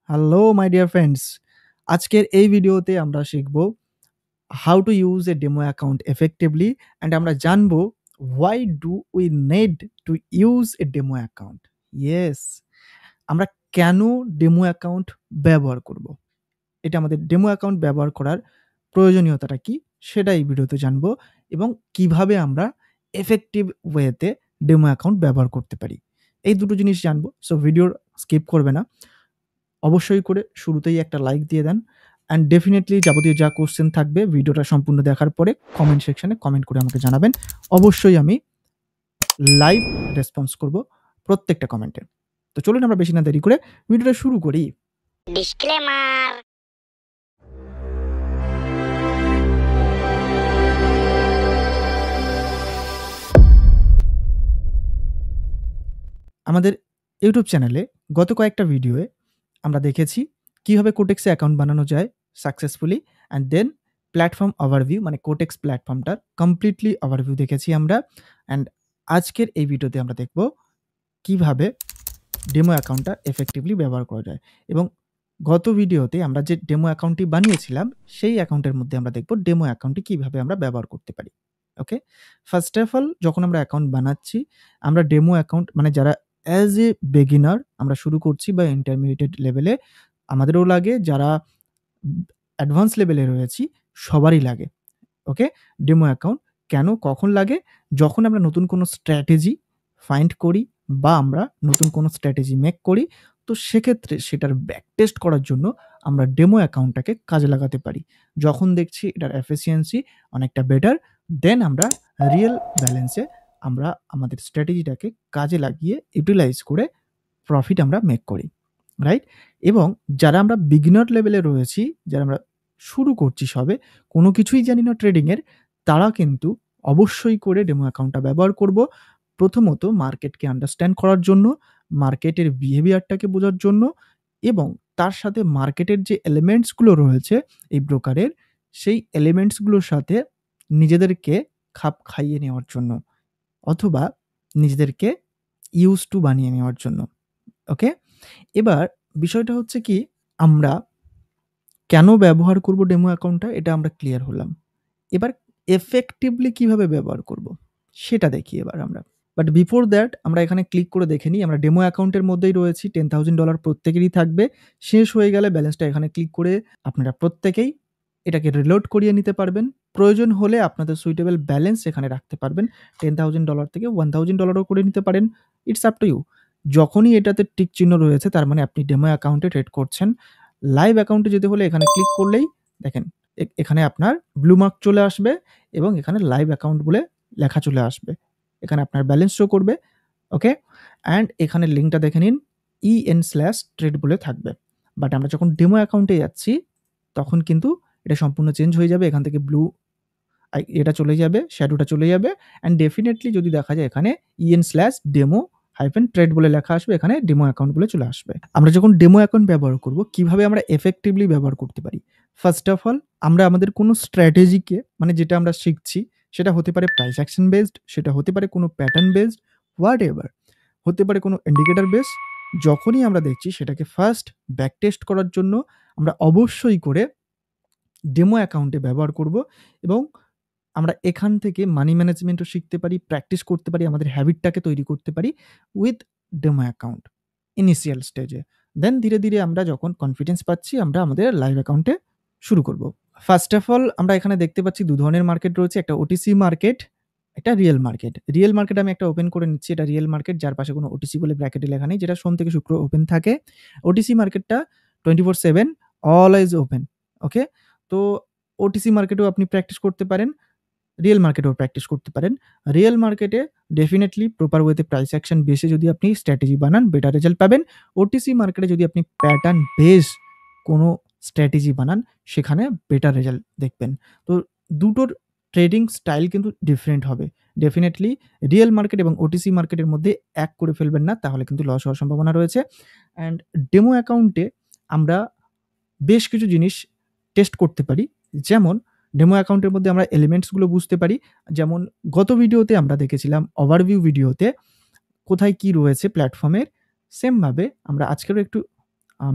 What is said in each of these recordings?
Hello my dear friends, আজকের এই ভিডিওতে আমরা শিখব how to use a demo account effectively and আমরা জানবো why do we need to use a demo account. Yes, আমরা কেন ডেমো অ্যাকাউন্ট ব্যবহার করব, এটা আমাদের ডেমো অ্যাকাউন্ট ব্যবহার করার প্রয়োজনীয়তাটা কি সেটা এই ভিডিওতে জানবো এবং কিভাবে আমরা এফেক্টিভ ওয়েতে ডেমো অ্যাকাউন্ট ব্যবহার করতে পারি, এই দুটো জিনিস জানবো। সো ভিডিওর স্কিপ করবে না, অবশ্যই করে শুরুতেই একটা লাইক দিয়ে দেন অ্যান্ড ডেফিনেটলি যাবতীয় যা কোশ্চেন থাকবে ভিডিওটা সম্পূর্ণ দেখার পরে কমেন্ট সেকশনে কমেন্ট করে আমাকে জানাবেন। অবশ্যই আমি লাইভ রেসপন্স করব প্রত্যেকটা কমেন্টে। তো চলুন আমরা বেশি না দেরি করে ভিডিওটা শুরু করি। ডিসক্লেমার। আমাদের ইউটিউব চ্যানেলে গত কয়েকটা ভিডিওয়ে আমরা দেখেছি কিভাবে কোটেক্সে অ্যাকাউন্ট বানানো যায় successfully and then platform overview, মানে কোটেক্স প্ল্যাটফর্মটার কমপ্লিটলি ওভারভিউ দেখেছি আমরা। অ্যান্ড আজকের এই ভিডিওতে আমরা দেখব কিভাবে ডেমো অ্যাকাউন্টটা এফেক্টিভলি ব্যবহার করা যায়। এবং গত ভিডিওতে আমরা যে ডেমো অ্যাকাউন্টটি বানিয়েছিলাম সেই অ্যাকাউন্টের মধ্যে আমরা দেখব ডেমো অ্যাকাউন্টটি কিভাবে আমরা ব্যবহার করতে পারি। ওকে, ফার্স্ট অফ অল যখন আমরা অ্যাকাউন্ট বানাচ্ছি, আমরা ডেমো অ্যাকাউন্ট মানে যারা অ্যাজ এ বিগিনার আমরা শুরু করছি বা ইন্টারমিডিয়েট লেভেলে আমাদেরও লাগে, যারা অ্যাডভান্স লেভেলে রয়েছি সবারই লাগে। ওকে, ডেমো অ্যাকাউন্ট কেন কখন লাগে? যখন আমরা নতুন কোনো স্ট্র্যাটেজি ফাইন্ড করি বা আমরা নতুন কোনো স্ট্র্যাটেজি মেক করি, তো সেক্ষেত্রে সেটার ব্যাক টেস্ট করার জন্য আমরা ডেমো অ্যাকাউন্টটাকে কাজে লাগাতে পারি। যখন দেখছি এটার এফিসিয়েন্সি অনেকটা বেটার, দেন আমরা রিয়েল ব্যালেন্সে আমরা আমাদের স্ট্র্যাটেজিটাকে কাজে লাগিয়ে ইউটিলাইজ করে প্রফিট আমরা মেক করি, রাইট? এবং যারা আমরা বিগিনার লেভেলে রয়েছি, যারা আমরা শুরু করছি সবে, কোনো কিছুই জানি না ট্রেডিংয়ের, তারা কিন্তু অবশ্যই করে ডেমো অ্যাকাউন্টটা ব্যবহার করব। প্রথমত মার্কেটকে আন্ডারস্ট্যান্ড করার জন্য, মার্কেটের বিহেভিয়ারটাকে বোঝার জন্য এবং তার সাথে মার্কেটের যে এলিমেন্টসগুলো রয়েছে এই ব্রোকারের, সেই এলিমেন্টসগুলোর সাথে নিজেদেরকে খাপ খাইয়ে নেওয়ার জন্য অথবা নিজেদেরকে ইউজ টু বানিয়ে নেওয়ার জন্য। ওকে, এবার বিষয়টা হচ্ছে কি, আমরা কেন ব্যবহার করব ডেমো অ্যাকাউন্টটা এটা আমরা ক্লিয়ার হলাম। এবার এফেক্টিভলি কিভাবে ব্যবহার করব সেটা দেখি এবার আমরা। বাট বিফোর দ্যাট আমরা এখানে ক্লিক করে দেখে নিই, আমরা ডেমো অ্যাকাউন্টের মধ্যেই রয়েছি। $10,000 প্রত্যেকেরই থাকবে। শেষ হয়ে গেলে ব্যালেন্সটা এখানে ক্লিক করে আপনারা প্রত্যেকেই এটাকে রিলোড করিয়ে নিতে পারবেন। প্রয়োজন হলে আপনাদের সুইটেবল ব্যালেন্স এখানে রাখতে পারবেন। $10,000 থেকে $1,000ও করে নিতে পারেন। It's up to you. যখনই এটাতে টিক চিহ্ন রয়েছে তার মানে আপনি ডেমো অ্যাকাউন্টে ট্রেড করছেন। লাইভ অ্যাকাউন্টে যেতে হলে এখানে ক্লিক করলেই দেখেন এখানে আপনার ব্লু মার্ক চলে আসবে এবং এখানে লাইভ অ্যাকাউন্ট বলে লেখা চলে আসবে। এখানে আপনার ব্যালেন্স শো করবে। ওকে, অ্যান্ড এখানে লিঙ্কটা দেখে নিন, en/trade বলে থাকবে। বাট আমরা যখন ডেমো অ্যাকাউন্টে যাচ্ছি তখন কিন্তু এটা সম্পূর্ণ চেঞ্জ হয়ে যাবে। এখান থেকে ব্লু এটা চলে যাবে, শ্যাডোটা চলে যাবে অ্যান্ড ডেফিনেটলি যদি দেখা যায় এখানে en/demo-trade বলে লেখা আসবে, এখানে ডেমো অ্যাকাউন্ট বলে চলে আসবে। আমরা যখন ডেমো অ্যাকাউন্ট ব্যবহার করব, কিভাবে আমরা এফেক্টিভলি ব্যবহার করতে পারি? ফার্স্ট অফ অল আমরা আমাদের কোনো স্ট্র্যাটেজিকে, মানে যেটা আমরা শিখছি সেটা হতে পারে প্রাইস অ্যাকশন বেসড, সেটা হতে পারে কোনো প্যাটার্ন বেসড, হোয়াটএভার, হতে পারে কোনো ইন্ডিকেটর বেস। যখনই আমরা দেখছি সেটাকে ফার্স্ট ব্যাক টেস্ট করার জন্য আমরা অবশ্যই করে ডেমো অ্যাকাউন্টে ব্যবহার করব এবং আমরা এখান থেকে মানি ম্যানেজমেন্টও শিখতে পারি, প্র্যাকটিস করতে পারি, আমাদের হ্যাবিটটাকে তৈরি করতে পারি উইথ ডেমো অ্যাকাউন্ট ইনিশিয়াল স্টেজে। দেন ধীরে ধীরে আমরা যখন কনফিডেন্স পাচ্ছি আমরা আমাদের লাইভ অ্যাকাউন্টে শুরু করব। ফার্স্ট অফ অল আমরা এখানে দেখতে পাচ্ছি দু ধরনের মার্কেট রয়েছে, একটা ওটিসি মার্কেট, একটা রিয়েল মার্কেট। রিয়েল মার্কেট আমি একটা ওপেন করে নিচ্ছি, এটা রিয়েল মার্কেট যার পাশে কোনো ওটিসি বলে ব্র্যাকেটে লেখা নেই, যেটা সোম থেকে শুক্র ওপেন থাকে। ওটিসি মার্কেটটা 24/7 অলওয়েজ ওপেন। ওকে, তো ওটিসি মার্কেটেও আপনি প্র্যাকটিস করতে পারেন, রিয়েল মার্কেটেও প্র্যাকটিস করতে পারেন। রিয়েল মার্কেটে ডেফিনেটলি প্রপার ওয়েতে প্রাইস অ্যাকশন বেসে যদি আপনি স্ট্র্যাটেজি বানান বেটার রেজাল্ট পাবেন। ওটিসি মার্কেটে যদি আপনি প্যাটার্ন বেস কোনো স্ট্র্যাটেজি বানান সেখানে বেটার রেজাল্ট দেখবেন। তো দুটোর ট্রেডিং স্টাইল কিন্তু ডিফারেন্ট হবে। ডেফিনেটলি রিয়েল মার্কেট এবং ওটিসি মার্কেটের মধ্যে এক করে ফেলবেন না, তাহলে কিন্তু লস হওয়ার সম্ভাবনা রয়েছে। অ্যান্ড ডেমো অ্যাকাউন্টে আমরা বেশ কিছু জিনিস টেস্ট করতে পারি, যেমন ডেমো অ্যাকাউন্টের মধ্যে আমরা এলিমেন্টসগুলো বুঝতে পারি। যেমন গত ভিডিওতে আমরা দেখেছিলাম ওভারভিউ ভিডিওতে কোথায় কি রয়েছে প্ল্যাটফর্মের, সেমভাবে আমরা আজকেরও একটু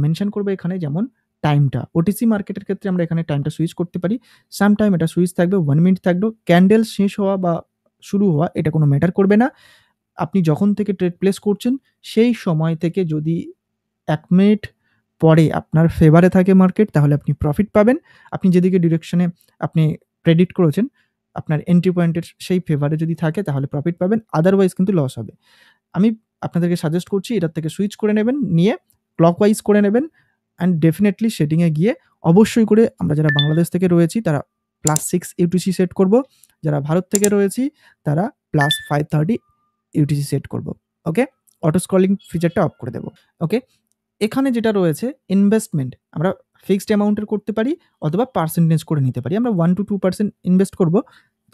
মেনশন করব এখানে, যেমন টাইমটা। ওটিসি মার্কেটের ক্ষেত্রে আমরা এখানে টাইমটা সুইচ করতে পারি। সাম টাইম এটা সুইচ থাকবে, 1 মিনিট থাকবে। ক্যান্ডেল শেষ হওয়া বা শুরু হওয়া এটা কোনো ম্যাটার করবে না। আপনি যখন থেকে ট্রেড প্লেস করছেন সেই সময় থেকে যদি 1 মিনিট পরে আপনার ফেভারে থাকে মার্কেট, তাহলে আপনি প্রফিট পাবেন। আপনি যেদিকে ডিরেকশনে আপনি প্রেডিক্ট করেছেন, আপনার এন্ট্রি পয়েন্টের সেই ফেভারে যদি থাকে তাহলে প্রফিট পাবেন, আদারওয়াইজ কিন্তু লস হবে। আমি আপনাদেরকে সাজেস্ট করছি এটার থেকে সুইচ করে নেবেন, নিয়ে ক্লকওয়াইজ করে নেবেন অ্যান্ড ডেফিনেটলি সেটিংয়ে গিয়ে অবশ্যই করে আমরা যারা বাংলাদেশ থেকে রয়েছি তারা +6 ইউটিসি সেট করব। যারা ভারত থেকে রয়েছি তারা +530 ইউটিসি সেট করব। ওকে? অটো স্ক্রলিং ফিচারটা অফ করে দেব। ওকে? এখানে যেটা রয়েছে ইনভেস্টমেন্ট, আমরা ফিক্সড অ্যামাউন্টের করতে পারি অথবা পার্সেন্টেজ করে নিতে পারি। আমরা 1-2% ইনভেস্ট করব।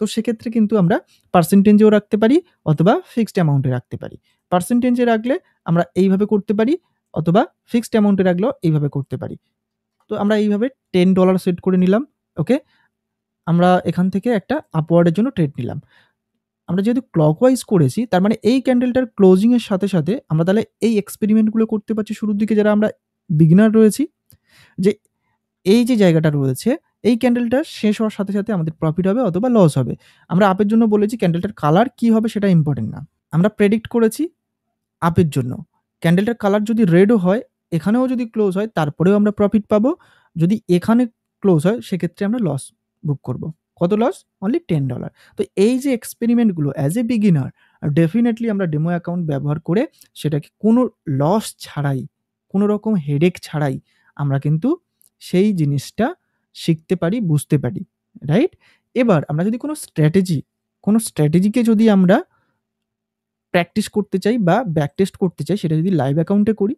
তো সেক্ষেত্রে কিন্তু আমরা পার্সেন্টেজেও রাখতে পারি অথবা ফিক্সড অ্যামাউন্টে রাখতে পারি। পার্সেন্টেজে রাখলে আমরা এইভাবে করতে পারি অথবা ফিক্সড অ্যামাউন্টে রাখলেও এইভাবে করতে পারি। তো আমরা এইভাবে $10 সেট করে নিলাম। ওকে? আমরা এখান থেকে একটা আপওয়ার্ডের জন্য ট্রেড নিলাম। আমরা যেহেতু ক্লকওয়াইজ করেছি, তার মানে এই ক্যান্ডেলটার ক্লোজিং এর সাথে, সাথে আমরা তাহলে এই এক্সপেরিমেন্ট গুলো করতে পারছি শুরুর দিকে যারা আমরা বিগিনার রয়েছি, যে এই যে জায়গাটা রয়েছে, এই ক্যান্ডেলটা শেষ হওয়ার সাথে, সাথে আমাদের প্রফিট হবে অথবা লস হবে। আমরা আপের জন্য বলেছি ক্যান্ডেলটার কালার কি হবে সেটা ইম্পোর্টেন্ট না। আমরা প্রেডিক্ট করেছি আপের জন্য। ক্যান্ডেলটার কালার যদি রেডও হয়, এখানেও যদি ক্লোজ হয় তারপরেও আমরা প্রফিট পাবো। যদি এখানে ক্লোজ হয় সেক্ষেত্রে আমরা লস বুক করব। কত লস? অনলি $10। তো এই যে এক্সপেরিমেন্টগুলো অ্যাজ এ বিগিনার ডেফিনিটলি আমরা ডেমো অ্যাকাউন্ট ব্যবহার করে সেটাকে কোনো লস ছাড়াই, কোনো রকম হেডেক ছাড়াই আমরা কিন্তু সেই জিনিসটা শিখতে পারি, বুঝতে পারি। রাইট? এবার আমরা যদি কোনো স্ট্র্যাটেজিকে যদি আমরা প্র্যাকটিস করতে চাই বা ব্যাক টেস্ট করতে চাই, সেটা যদি লাইভ অ্যাকাউন্টে করি,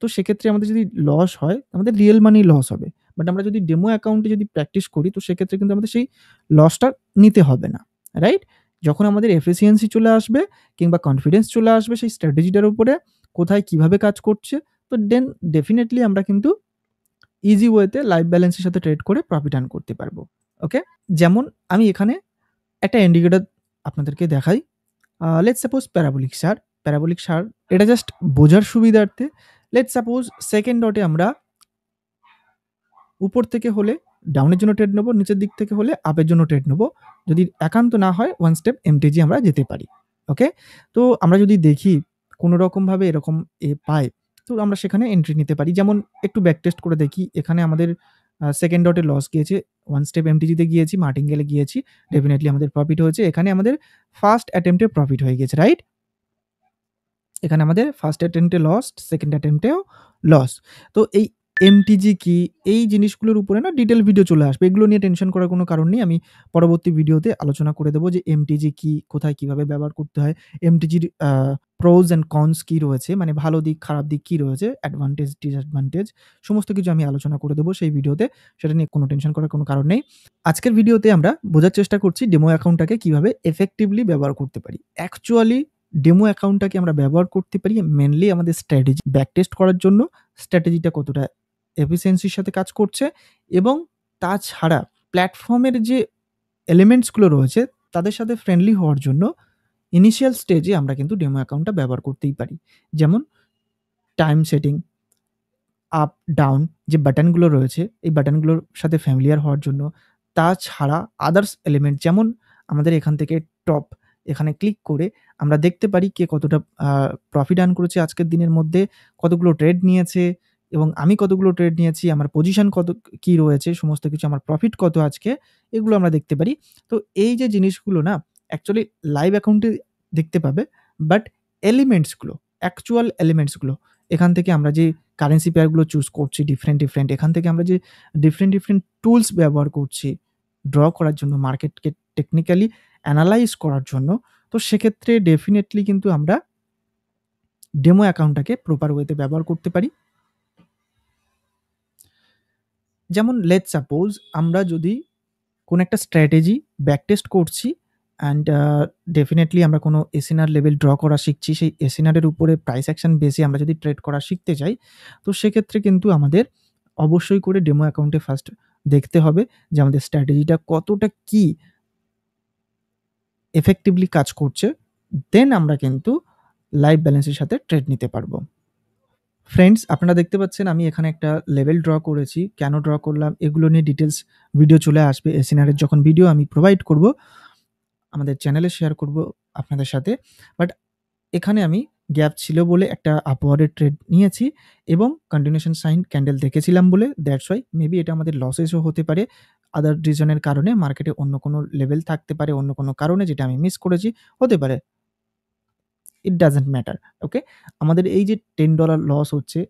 তো সেক্ষেত্রে আমাদের যদি লস হয়, আমাদের রিয়েল মানি লস হবে। বাট আমরা যদি ডেমো অ্যাকাউন্টে যদি প্র্যাকটিস করি, তো সেক্ষেত্রে কিন্তু আমাদের সেই লসটা নিতে হবে না। রাইট? যখন আমাদের এফিসিয়েন্সি চলে আসবে কিংবা কনফিডেন্স চলে আসবে সেই স্ট্র্যাটেজিটার উপরে, কোথায় কিভাবে কাজ করছে, তো দেন ডেফিনিটলি আমরা কিন্তু ইজি ওয়েতে লাইভ ব্যালেন্সের সাথে ট্রেড করে প্রফিট আর্ন করতে পারবো। ওকে? যেমন আমি এখানে একটা ইন্ডিকেটর আপনাদেরকে দেখাই। লেটস সাপোজ প্যারাবোলিক সার এটা জাস্ট বোঝার সুবিধার্থে লেটস সাপোজ সেকেন্ড ডটে আমরা উপর থেকে হলে ডাউনের জন্য ট্রেড নেবো, নিচের দিক থেকে হলে আপের জন্য ট্রেড নেবো। যদি একান্ত না হয় 1 স্টেপ এমটিজি আমরা যেতে পারি। ওকে? তো আমরা যদি দেখি কোনো রকমভাবে এরকম পাই, তো আমরা সেখানে এন্ট্রি নিতে পারি। যেমন একটু ব্যাক টেস্ট করে দেখি, এখানে আমাদের সেকেন্ড ডটে লস গিয়েছে, 1 স্টেপ এমটিজিতে গিয়েছি, মার্টিনগেলে গিয়েছি, ডেফিনিটলি আমাদের প্রফিট হয়েছে। এখানে আমাদের ফার্স্ট অ্যাটেম্পটে প্রফিট হয়ে গেছে, রাইট? এখানে আমাদের ফার্স্ট অ্যাটেম্পটে লস, সেকেন্ড অ্যাটেম্পটেও লস। তো এই এমটিজি কি, এই জিনিসগুলোর উপরে না ডিটেইল ভিডিও চলে আসবে। এগুলো নিয়ে টেনশন করার কোনো কারণ নেই। আমি পরবর্তী ভিডিওতে আলোচনা করে দেব যে এমটিজি কি, কোথায় কিভাবে ব্যবহার করতে হয়, এমটিজির প্রোস অ্যান্ড কনস কি রয়েছে, মানে ভালো দিক, খারাপ দিক কি রয়েছে, অ্যাডভান্টেজ, ডিসঅ্যাডভান্টেজ সমস্ত কিছু আমি আলোচনা করে দেব সেই ভিডিওতে। সেটা নিয়ে কোনো টেনশন করার কোনো কারণ নেই। আজকের ভিডিওতে আমরা বোঝার চেষ্টা করছি ডেমো অ্যাকাউন্টটাকে কিভাবে এফেক্টিভলি ব্যবহার করতে পারি। অ্যাকচুয়ালি ডেমো অ্যাকাউন্টটাকে আমরা ব্যবহার করতে পারি মেইনলি আমাদের স্ট্র্যাটেজি ব্যাক টেস্ট করার জন্য, স্ট্র্যাটেজিটা কতটা এফিসিয়েন্সির সাথে কাজ করছে, এবং তাছাড়া প্ল্যাটফর্মের যে এলিমেন্টসগুলো রয়েছে তাদের সাথে ফ্রেন্ডলি হওয়ার জন্য ইনিশিয়াল স্টেজে আমরা কিন্তু ডেমো অ্যাকাউন্টটা ব্যবহার করতেই পারি। যেমন টাইম সেটিং, আপ, ডাউন যে বাটনগুলো রয়েছে, এই বাটনগুলোর সাথে ফ্যামিলিয়ার হওয়ার জন্য। তাছাড়া আদার্স এলিমেন্ট যেমন আমাদের এখান থেকে টপ, এখানে ক্লিক করে আমরা দেখতে পারি কে কতটা প্রফিট আর্ন করেছে আজকের দিনের মধ্যে, কতগুলো ট্রেড নিয়েছে এবং আমি কতগুলো ট্রেড নিয়েছি, আমার পজিশন কত কি রয়েছে, সমস্ত কিছু, আমার প্রফিট কত আজকে, এগুলো আমরা দেখতে পারি। তো এই যে জিনিসগুলো না অ্যাকচুয়ালি লাইভ অ্যাকাউন্টে দেখতে পাবে, বাট এলিমেন্টসগুলো, অ্যাকচুয়াল এলিমেন্টসগুলো এখান থেকে আমরা যে কারেন্সি পেয়ারগুলো চুজ করছি ডিফারেন্ট, এখান থেকে আমরা যে ডিফারেন্ট টুলস ব্যবহার করছি ড্র করার জন্য, মার্কেটকে টেকনিক্যালি অ্যানালাইজ করার জন্য, তো সেক্ষেত্রে ডেফিনেটলি কিন্তু আমরা ডেমো অ্যাকাউন্টটাকে প্রপার ওয়েতে ব্যবহার করতে পারি। যেমন লেটস সাপোজ আমরা যদি কোনো একটা স্ট্র্যাটেজি ব্যাক টেস্ট করছি অ্যান্ড ডেফিনেটলি আমরা কোনো এসএনআর লেভেল ড্র করা শিখছি, সেই এসএনআরের উপরে প্রাইস অ্যাকশন বেসে আমরা যদি ট্রেড করা শিখতে চাই, তো সেক্ষেত্রে কিন্তু আমাদের অবশ্যই করে ডেমো অ্যাকাউন্টে ফার্স্ট দেখতে হবে যে আমাদের স্ট্র্যাটেজিটা কতটা কি এফেক্টিভলি কাজ করছে, দেন আমরা কিন্তু লাইভ ব্যালেন্সের সাথে ট্রেড নিতে পারবো। ফ্রেন্ডস, আপনারা দেখতে পাচ্ছেন আমি এখানে একটা লেভেল ড্র করেছি। কেন ড্র করলাম এগুলো নিয়ে ডিটেইলস ভিডিও চলে আসবে। এসএনআর এর যখন ভিডিও আমি প্রোভাইড করব, আমাদের চ্যানেলে শেয়ার করব আপনাদের সাথে। বাট এখানে আমি গ্যাপ ছিল বলে একটা আপওয়ার্ড এর ট্রেড নিয়েছি এবং কন্টিনিউয়েশন সাইন ক্যান্ডেল দেখেছিলাম বলে দ্যাটস ওয়াই মেবি এটা আমাদের লসেসও হতে পারে। আদার রিজন এর কারণে মার্কেটে অন্য কোনো লেভেল থাকতে পারে, অন্য কোনো কারণে যেটা আমি মিস করেছি, হতে পারে। It doesn't matter. ওকে? আমাদের এই যে $10 লস হচ্ছে,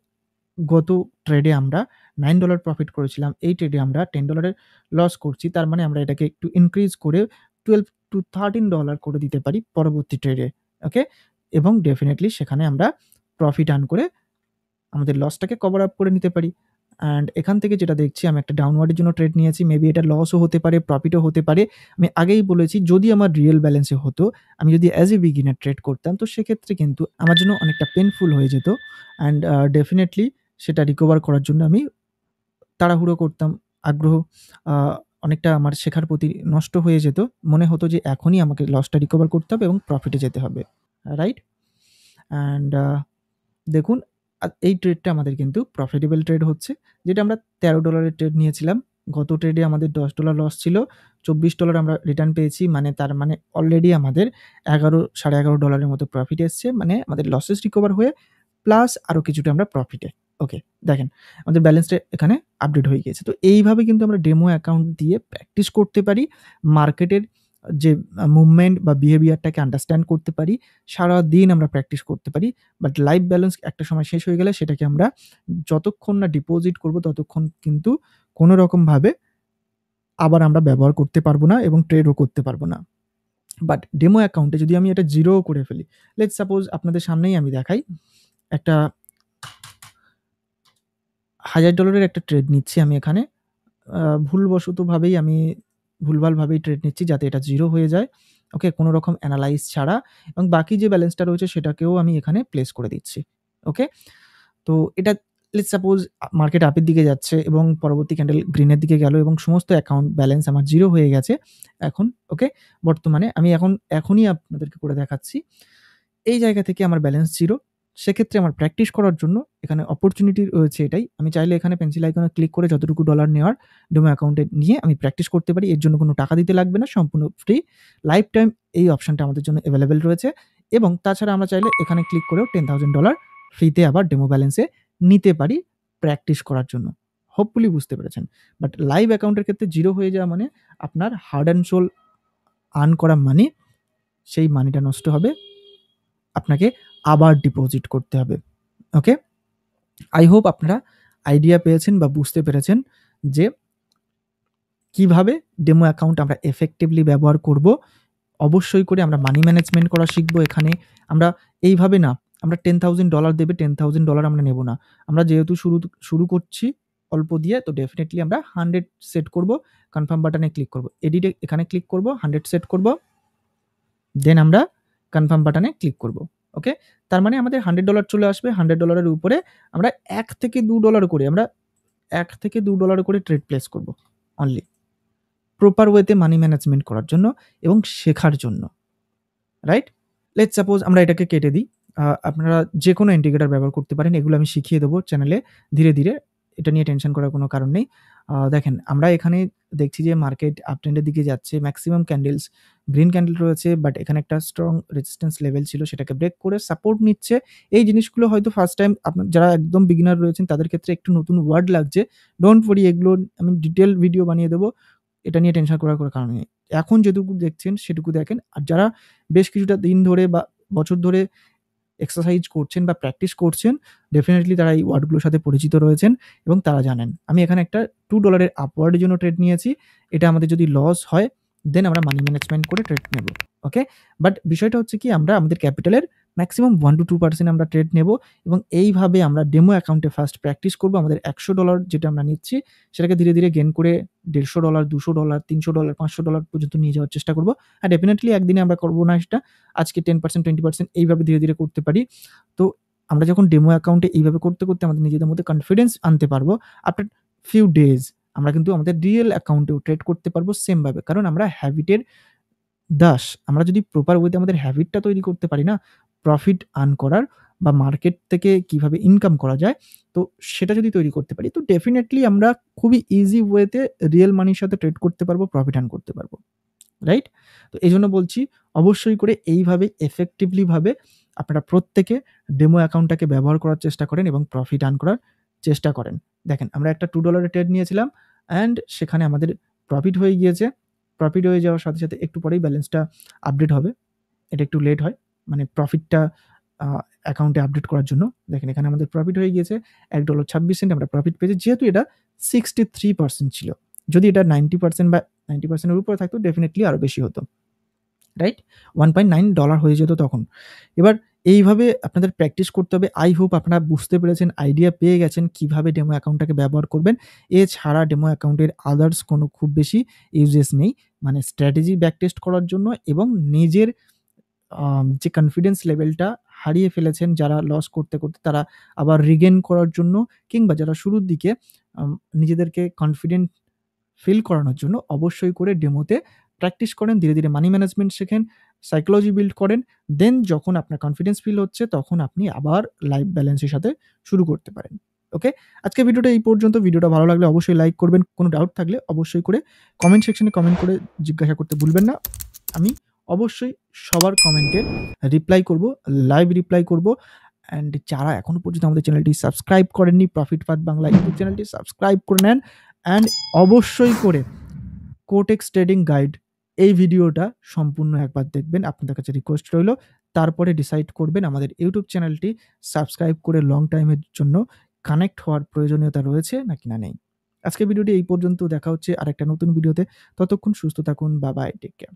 গত ট্রেডে আমরা $9 প্রফিট করেছিলাম। এই ট্রেডে আমরা $10 এর লস করছি। তার মানে আমরা এটাকে একটু ইনক্রিজ করে $12 to $13 করে দিতে পারি পরবর্তী ট্রেডে। ওকে? এবং ডেফিনিটলি সেখানে আমরা প্রফিট আর্ন করে আমাদের লসটাকে কভার আপ করে নিতে পারি। অ্যান্ড এখান থেকে যেটা দেখছি, আমি একটা ডাউনওয়ার্ড এর জন্য ট্রেড নিয়েছি। মেবি এটা লসও হতে পারে, প্রফিটও হতে পারে। আমি আগেই বলেছি যদি আমার রিয়েল ব্যালেন্সে হতো, আমি যদি অ্যাজ এ বিগিনার ট্রেড করতাম, তো সেক্ষেত্রে কিন্তু আমার জন্য অনেকটা পেইনফুল হয়ে যেত। অ্যান্ড ডেফিনিটলি সেটা রিকভার করার জন্য আমি তাড়াহুড়ো করতাম। আগ্রহ আ অনেকটা আমার শেখার প্রতি নষ্ট হয়ে যেত। মনে হতো যে এখনই আমাকে লসটা রিকভার করতে হবে এবং প্রফিটে যেতে হবে। রাইট? অ্যান্ড দেখুন, এই ট্রেডটা আমাদের কিন্তু প্রফিটেবল ট্রেড হচ্ছে। যেটা আমরা $13 এর ট্রেড নিয়েছিলাম। গত ট্রেডে আমাদের $10 লস ছিল। $24 আমরা রিটার্ন পেয়েছি। মানে তার মানে অলরেডি আমাদের 11 $11.5 এর মতো প্রফিট এসছে। মানে আমাদের লসেস রিকভার হয়ে প্লাস আরো কিছুটা আমরা প্রফিটে। ওকে, দেখেন আমাদের ব্যালেন্সটা এখানে আপডেট হয়ে গিয়েছে। তো এইভাবে কিন্তু আমরা ডেমো অ্যাকাউন্ট দিয়ে প্র্যাকটিস করতে পারি। মার্কেটের যে মুভমেন্ট বা বিহেভিয়ারটাকে আন্ডারস্ট্যান্ড করতে পারি। সারাদিন আমরা প্র্যাকটিস করতে পারি। বাট লাইফ ব্যালেন্স একটা সময় শেষ হয়ে গেলে সেটাকে আমরা যতক্ষণ না ডিপোজিট করব ততক্ষণ কিন্তু কোনো রকমভাবে আবার আমরা ব্যবহার করতে পারবো না এবং ট্রেডও করতে পারবো না। বাট ডেমো অ্যাকাউন্টে যদি আমি এটা জিরোও করে ফেলি, লেটস সাপোজ আপনাদের সামনেই আমি দেখাই, একটা $1000 এর একটা ট্রেড নিচ্ছি আমি এখানে। ভুলবশতভাবেই আমি ভুলভালভাবেই ট্রেড নিচ্ছি যাতে এটা জিরো হয়ে যায়। ওকে? কোনো রকম এনালাইজ ছাড়া, এবং বাকি যে ব্যালেন্সটা রয়েছে সেটাকেও আমি এখানে প্লেস করে দিচ্ছি। ওকে? তো এটা লেটস সাপোজ মার্কেট আপের দিকে যাচ্ছে এবং পরবর্তী ক্যান্ডেল গ্রিনের দিকে গেল এবং সমস্ত অ্যাকাউন্ট ব্যালেন্স আমার জিরো হয়ে গেছে এখন। ওকে? বর্তমানে আমি এখনই আপনাদেরকে করে দেখাচ্ছি। এই জায়গা থেকে আমার ব্যালেন্স জিরো। সেক্ষেত্রে আমার প্র্যাকটিস করার জন্য এখানে অপরচুনিটি রয়েছে এটাই। আমি চাইলে এখানে পেন্সিল আইকনে ক্লিক করে যতটুকু ডলার নেওয়ার ডেমো অ্যাকাউন্টে নিয়ে আমি প্র্যাকটিস করতে পারি। এর জন্য কোনো টাকা দিতে লাগবে না, সম্পূর্ণ ফ্রি। লাইফ টাইম এই অপশনটা আমাদের জন্য এভেইলেবল রয়েছে এবং তাছাড়া আমরা চাইলে এখানে ক্লিক করেও $10,000 ফ্রিতে আবার ডেমো ব্যালেন্সে নিতে পারি প্র্যাকটিস করার জন্য। হোপফুলি বুঝতে পেরেছেন। বাট লাইভ অ্যাকাউন্টের ক্ষেত্রে জিরো হয়ে যাওয়া মানে আপনার হার্ড অ্যান্ড সোল আর্ন করা মানি, সেই মানিটা নষ্ট হবে। আপনাকে আবার ডিপোজিট করতে হবে। ওকে? আই হোপ আপনারা আইডিয়া পেয়েছেন বা বুঝতে পেরেছেন যে কিভাবে ডেমো অ্যাকাউন্ট আমরা এফেক্টিভলি ব্যবহার করব। অবশ্যই করে আমরা মানি ম্যানেজমেন্ট করা শিখব এখানে। আমরা এইভাবে না, আমরা $10,000 দেবে, $10,000 আমরা নেব না। আমরা যেহেতু শুরু করছি অল্প দিয়ে, তো ডেফিনিটলি আমরা 100 সেট করব। কনফার্ম বাটনে ক্লিক করব। এডিটে এখানে ক্লিক করব, 100 সেট করব। দেন আমরা কনফার্ম বাটনে ক্লিক করব। ওকে? তার মানে আমাদের $100 চলে আসবে। $100 এর উপরে আমরা $1 থেকে $2 করে আমরা $1 থেকে $2 করে ট্রেড প্লেস করব অনলি। প্রপার ওয়েতে মানি ম্যানেজমেন্ট করার জন্য এবং শেখার জন্য। রাইট? লেটস সাপোজ আমরা এটাকে কেটে দিই। আপনারা যেকোনো ইন্ডিকেটর ব্যবহার করতে পারেন। এগুলো আমি শিখিয়ে দেবো চ্যানেলে ধীরে, ধীরে। এটা নিয়ে টেনশন করার কোনো কারণ নেই। দেখেন আমরা এখানে দেখছি যে মার্কেট আপট্রেন্ডের দিকে যাচ্ছে। ম্যাক্সিমাম ক্যান্ডেলস গ্রিন ক্যান্ডেল রয়েছে, বাট এখানে একটা স্ট্রং রেজিস্ট্যান্স লেভেল ছিল, সেটাকে ব্রেক করে সাপোর্ট নিচ্ছে। এই জিনিসগুলো হয়তো ফার্স্ট টাইম যারা একদম বিগিনার রয়েছেন তাদের ক্ষেত্রে একটু নতুন ওয়ার্ড লাগছে। ডোন্ট ওয়ারি, এগুলো আমি ডিটেইল ভিডিও বানিয়ে দেবো। এটা নিয়ে টেনশন করার কোনো কারণ নেই। এখন যেটুকু দেখছেন সেটুকু দেখেন। আর যারা বেশ কিছুটা দিন ধরে বা বছর ধরে এক্সারসাইজ করছেন বা প্র্যাকটিস করছেন, ডেফিনিটলি তারা এই ওয়ার্ডগুলোর সাথে পরিচিত রয়েছেন এবং তারা জানেন। আমি এখানে একটা $2 এর আপওয়ার্ড এর জন্য ট্রেড নিয়েছি। এটা আমাদের যদি লস হয়, দেন আমরা মানি ম্যানেজমেন্ট করে ট্রেড নেব। ওকে? বাট বিষয়টা হচ্ছে কি, আমরা আমাদের ক্যাপিটালের ম্যাক্সিমাম 1 to 2% আমরা ট্রেড নেব এবং এইভাবে আমরা ডেমো অ্যাকাউন্টে ফার্স্ট প্র্যাকটিস করব। আমাদের $100 যেটা আমরা নিচ্ছি সেটাকে ধীরে, ধীরে গেইন করে $150, $200, $300, $500 পর্যন্ত নিয়ে যাওয়ার চেষ্টা করব। আর ডেফিনিটলি একদিনে আমরা করব না সেটা। আজকে 10%, 20% এইভাবে ধীরে, ধীরে করতে পারি। তো আমরা যখন ডেমো অ্যাকাউন্টে এইভাবে করতে, করতে আমাদের নিজেদের মধ্যে কনফিডেন্স আনতে পারবো, আফটার ফিউ ডেজ আমরা কিন্তু আমাদের রিয়েল অ্যাকাউন্টেও ট্রেড করতে পারবো সেম ভাবে। কারণ আমরা হ্যাবিটের দাস। আমরা যদি প্রপার ওয়েতে আমাদের হ্যাবিটটা তৈরি করতে পারি না প্রফিট আর্ন করার, বা মার্কেট থেকে কিভাবে ইনকাম করা যায়, তো সেটা যদি তৈরি করতে পারি, তো ডেফিনিটলি আমরা খুবই ইজি ওয়েতে রিয়েল মানির সাথে ট্রেড করতে পারবো, প্রফিট আর্ন করতে পারবো। রাইট? তো এইজন্য বলছি অবশ্যই করে এইভাবে effectively ভাবে আপনারা প্রত্যেকে ডেমো অ্যাকাউন্টটাকে ব্যবহার করার চেষ্টা করেন এবং প্রফিট আর্ন করার চেষ্টা করেন। দেখেন আমরা একটা $2 এর ট্রেড নিয়েছিলাম অ্যান্ড সেখানে আমাদের প্রফিট হয়ে গিয়েছে। প্রফিট হয়ে যাওয়ার সাথে, সাথে একটু পরেই ব্যালেন্সটা আপডেট হবে। এটা একটু লেট হয়। মানে প্রফিটটা অ্যাকাউন্টে আপডেট করার জন্য। দেখেন এখানে আমাদের প্রফিট হয়ে গিয়েছে $1.26 আমরা প্রফিট পেয়েছি। যেহেতু এটা 63% ছিল। যদি এটা 90% বা 90% এর উপরে থাকতো ডেফিনিটলি আরো বেশি হতো। রাইট? $1.9 হয়ে যেত তখন। এবার এইভাবে আপনাদের প্র্যাকটিস করতে হবে। আই হোপ আপনারা বুঝতে পেরেছেন, আইডিয়া পেয়ে গেছেন কিভাবে ডেমো অ্যাকাউন্টটাকে ব্যবহার করবেন। এছাড়া ডেমো অ্যাকাউন্টের আদার্স কোনো খুব বেশি ইউজেস নেই। মানে স্ট্র্যাটেজি ব্যাক টেস্ট করার জন্য এবং নিজের যে কনফিডেন্স লেভেলটা হারিয়ে ফেলেছেন যারা লস করতে, করতে তারা আবার রিগেইন করার জন্য, কিংবা যারা শুরুর দিকে নিজেদেরকে কনফিডেন্ট ফিল করানোর জন্য অবশ্যই করে ডেমোতে প্র্যাকটিস করেন, ধীরে, ধীরে মানি ম্যানেজমেন্ট শেখেন, সাইকোলজি বিল্ড করেন। দেন যখন আপনার কনফিডেন্স ফিল হচ্ছে তখন আপনি আবার লাইভ ব্যালেন্সের সাথে শুরু করতে পারেন। ওকে? আজকের ভিডিওটা এই পর্যন্ত। ভিডিওটা ভালো লাগলে অবশ্যই লাইক করবেন। কোনো ডাউট থাকলে অবশ্যই করে কমেন্ট সেকশনে কমেন্ট করে জিজ্ঞাসা করতে ভুলবেন না। আমি অবশ্যই সবার কমেন্টের রিপ্লাই করব, লাইভ রিপ্লাই করব। অ্যান্ড যারা এখনো পর্যন্ত আমাদের চ্যানেলটি সাবস্ক্রাইব করেননি, প্রফিট পাথ বাংলা ইউটিউব চ্যানেলটি সাবস্ক্রাইব করে নেন। অ্যান্ড অবশ্যই করে কোটেক্স ট্রেডিং গাইড এই ভিডিওটা সম্পূর্ণ একবার দেখবেন। আপনাদের কাছে রিকোয়েস্ট রইল। তারপরে ডিসাইড করবেন আমাদের ইউটিউব চ্যানেলটি সাবস্ক্রাইব করে লং টাইমের জন্য কানেক্ট হওয়ার প্রয়োজনীয়তা রয়েছে নাকি না নেই। আজকের ভিডিওটি এই পর্যন্ত। দেখা হচ্ছে আরেকটা নতুন ভিডিওতে। ততক্ষণ সুস্থ থাকুন। Bye bye. Take care.